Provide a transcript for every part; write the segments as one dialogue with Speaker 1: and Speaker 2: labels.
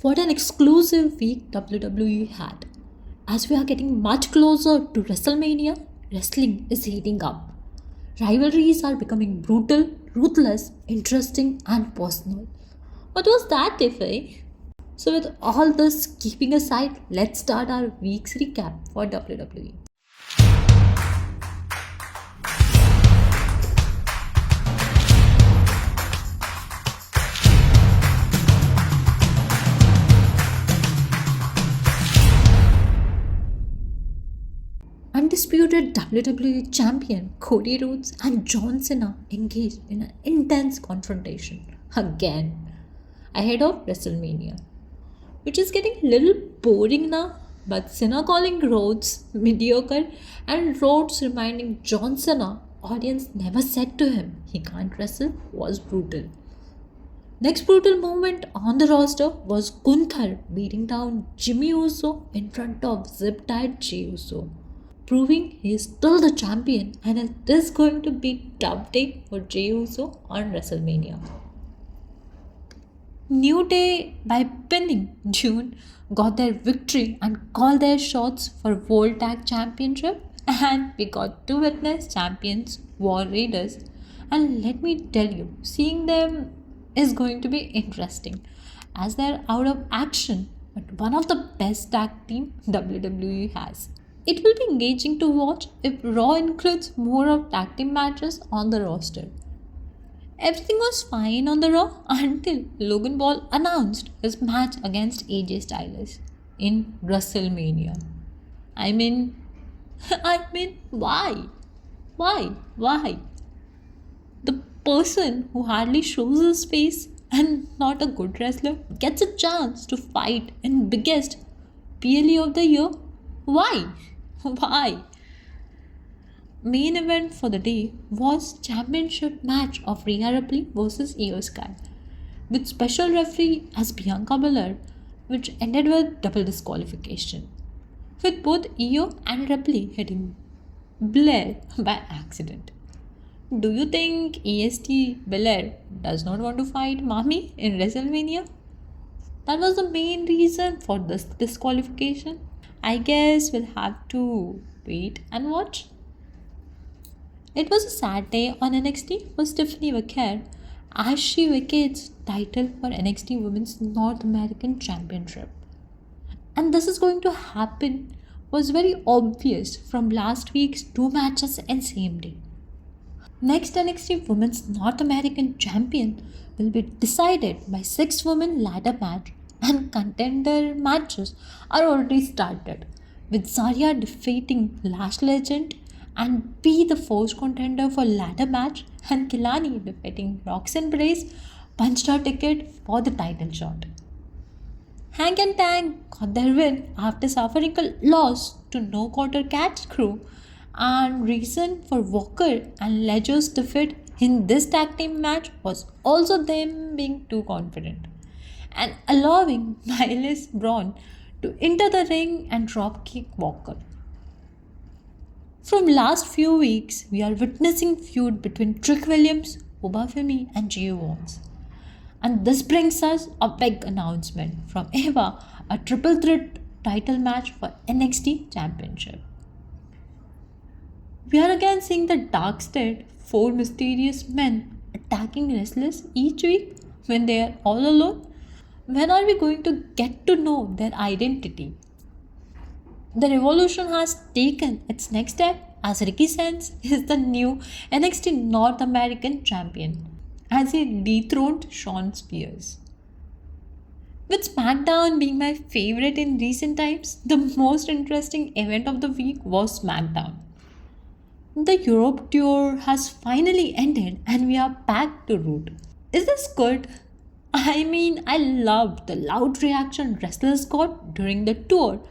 Speaker 1: What an exclusive week WWE had. As we are getting much closer to WrestleMania, wrestling is heating up. Rivalries are becoming brutal, ruthless, interesting, and personal. What was that, Tiffany? So, with all this keeping aside, let's start our week's recap for WWE. Undisputed WWE champion Cody Rhodes and John Cena engaged in an intense confrontation again ahead of WrestleMania, which is getting a little boring now. But Cena calling Rhodes mediocre and Rhodes reminding John Cena audience never said to him he can't wrestle was brutal. Next brutal moment on the roster was Gunther beating down Jimmy Uso in front of zip-tied Jey Uso, proving he is still the champion and it is going to be tough day for Jey Uso on WrestleMania. New Day by pinning June got their victory and called their shots for World Tag Championship, and we got to witness champions War Raiders, and let me tell you, seeing them is going to be interesting as they're out of action, but one of the best tag team WWE has. It will be engaging to watch if Raw includes more of tag team matches on the roster. Everything was fine on the Raw until Logan Paul announced his match against AJ Styles in WrestleMania. I mean, why? Why? The person who hardly shows his face and not a good wrestler gets a chance to fight in biggest PLE of the year? Why? Why? Main event for the day was championship match of Rhea Ripley versus Io Sky with special referee as Bianca Belair, which ended with double disqualification, with both Io and Ripley hitting Belair by accident. Do you think EST Belair does not want to fight Mami in WrestleMania? That was the main reason for this disqualification. I guess we'll have to wait and watch. It was a sad day on NXT for Stephanie McMahon as she vacates title for NXT Women's North American Championship. And this is going to happen was very obvious from last week's two matches in same day. Next NXT Women's North American Champion will be decided by 6 women ladder match, and contender matches are already started, with Zarya defeating Lash Legend and be the first contender for ladder match, and Kilani defeating Roxanne Brace punched her ticket for the title shot. Hank and Tang got their win after suffering a loss to No Quarter Catch crew, and reason for Walker and Ledger's defeat in this tag team match was also them being too confident and allowing Miles Braun to enter the ring and dropkick Walker. From last few weeks, we are witnessing feud between Trick Williams, Obafemi and Gio Owens. And this brings us a big announcement from Eva, a triple threat title match for NXT Championship. We are again seeing the Dark State, 4 mysterious men attacking wrestlers each week when they are all alone. When are we going to get to know their identity? The Revolution has taken its next step as Ricky Sands is the new NXT North American Champion as he dethroned Shawn Spears. With Smackdown being my favorite in recent times, the most interesting event of the week was Smackdown. The Europe tour has finally ended and we are back to root. Is this good? I loved the loud reaction wrestlers got during the tour,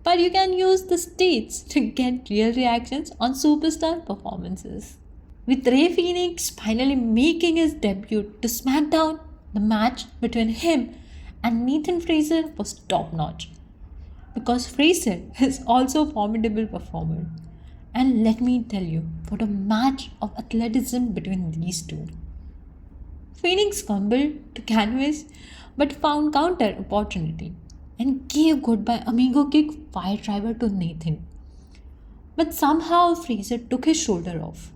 Speaker 1: but you can use the states to get real reactions on superstar performances. With Rey Fenix finally making his debut to SmackDown, the match between him and Nathan Fraser was top notch, because Fraser is also a formidable performer. And let me tell you, what a match of athleticism between these two. Phoenix fumbled to canvas but found counter opportunity and gave goodbye amigo kick fire driver to Nathan. But somehow Fraser took his shoulder off.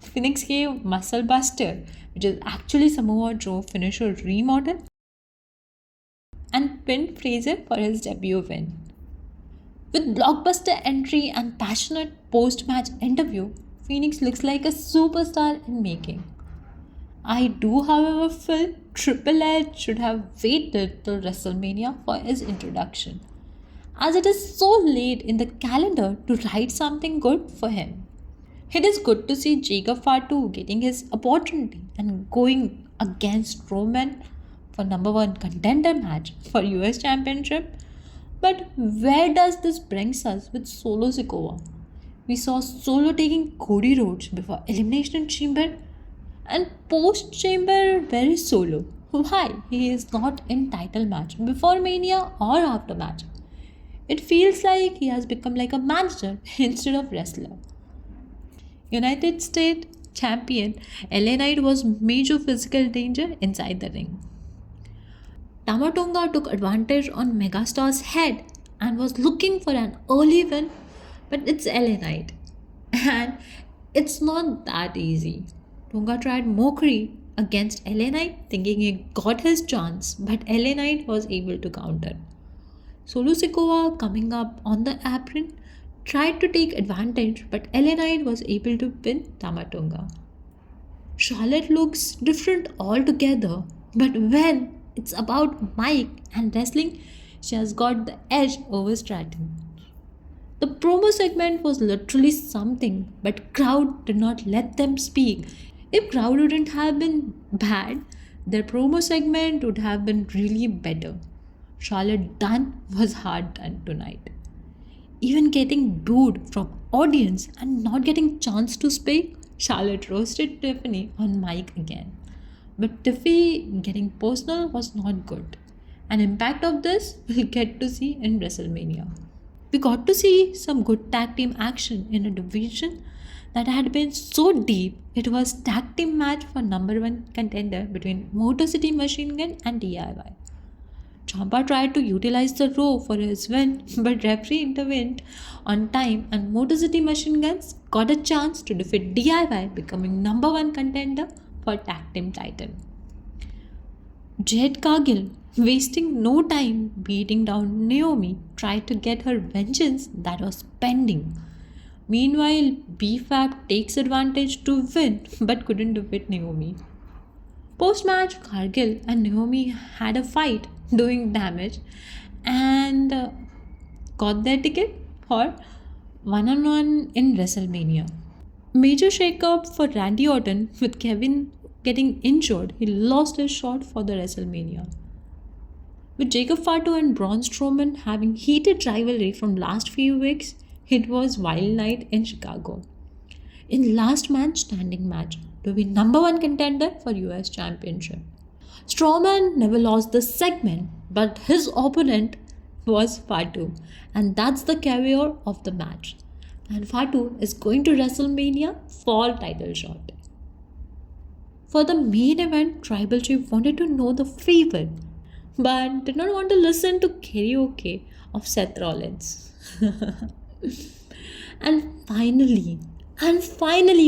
Speaker 1: Phoenix gave muscle buster, which is actually Samoa Joe finisher remodel, and pinned Fraser for his debut win. With blockbuster entry and passionate post-match interview, Phoenix looks like a superstar in making. I do, however, feel Triple H should have waited till WrestleMania for his introduction, as it is so late in the calendar to write something good for him. It is good to see Jacob Fatu getting his opportunity and going against Roman for number one contender match for US Championship. But where does this brings us with Solo Sikoa? We saw Solo taking Cody Rhodes before Elimination Chamber and post Chamber very Solo. Why he is not in title match before Mania or after match? It feels like he has become like a manager instead of wrestler. United States champion LA Knight was major physical danger inside the ring. Tamatonga took advantage on Megastar's head and was looking for an early win, but it's LA Knight. And it's not that easy. Tonga tried mockery against LA Knight thinking he got his chance, but LA Knight was able to counter. Solo Sikoa coming up on the apron tried to take advantage, but LA Knight was able to pin Tamatonga. Charlotte looks different altogether, but when it's about Mike and wrestling, she has got the edge over Stratton. The promo segment was literally something, but crowd did not let them speak. If crowd wouldn't have been bad, their promo segment would have been really better. Charlotte Dunn was hard done tonight. Even getting booed from audience and not getting chance to speak, Charlotte roasted Tiffany on mic again. But Tiffy getting personal was not good. An impact of this we'll get to see in WrestleMania. We got to see some good tag team action in a division that had been so deep. It was tag team match for number one contender between Motor City Machine Gun and DIY. Ciampa tried to utilize the row for his win, but referee intervened on time and Motor City Machine Guns got a chance to defeat DIY, becoming number one contender for tag team title. Jade Cargill, wasting no time beating down Naomi, tried to get her vengeance that was pending. Meanwhile, BFAB takes advantage to win but couldn't defeat Naomi. Post-match, Cargill and Naomi had a fight doing damage and got their ticket for one-on-one in WrestleMania. Major shake-up for Randy Orton with Kevin getting injured. He lost his shot for the WrestleMania. With Jacob Fatu and Braun Strowman having heated rivalry from last few weeks, it was wild night in Chicago. In last man standing match to be number one contender for US Championship. Strowman never lost the segment, but his opponent was Fatu, and that's the carrier of the match. And Fatu is going to WrestleMania for title shot. For the main event, Tribal Chief wanted to know the favorite, but did not want to listen to karaoke of Seth Rollins. And finally,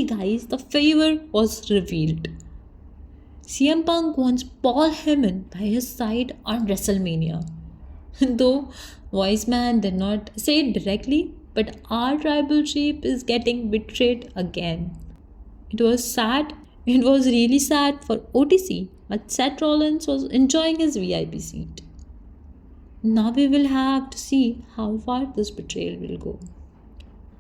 Speaker 1: guys, the favor was revealed. CM Punk wants Paul Heyman by his side on WrestleMania. Though Voiceman did not say it directly, but our tribal chief is getting betrayed again. It was sad. It was really sad for OTC, but Seth Rollins was enjoying his VIP seat. Now we will have to see how far this betrayal will go.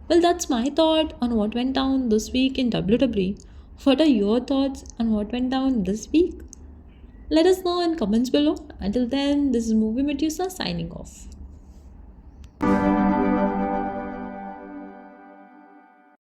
Speaker 1: Well, that's my thought on what went down this week in WWE. What are your thoughts on what went down this week? Let us know in comments below. Until then, this is Movie Medusa signing off.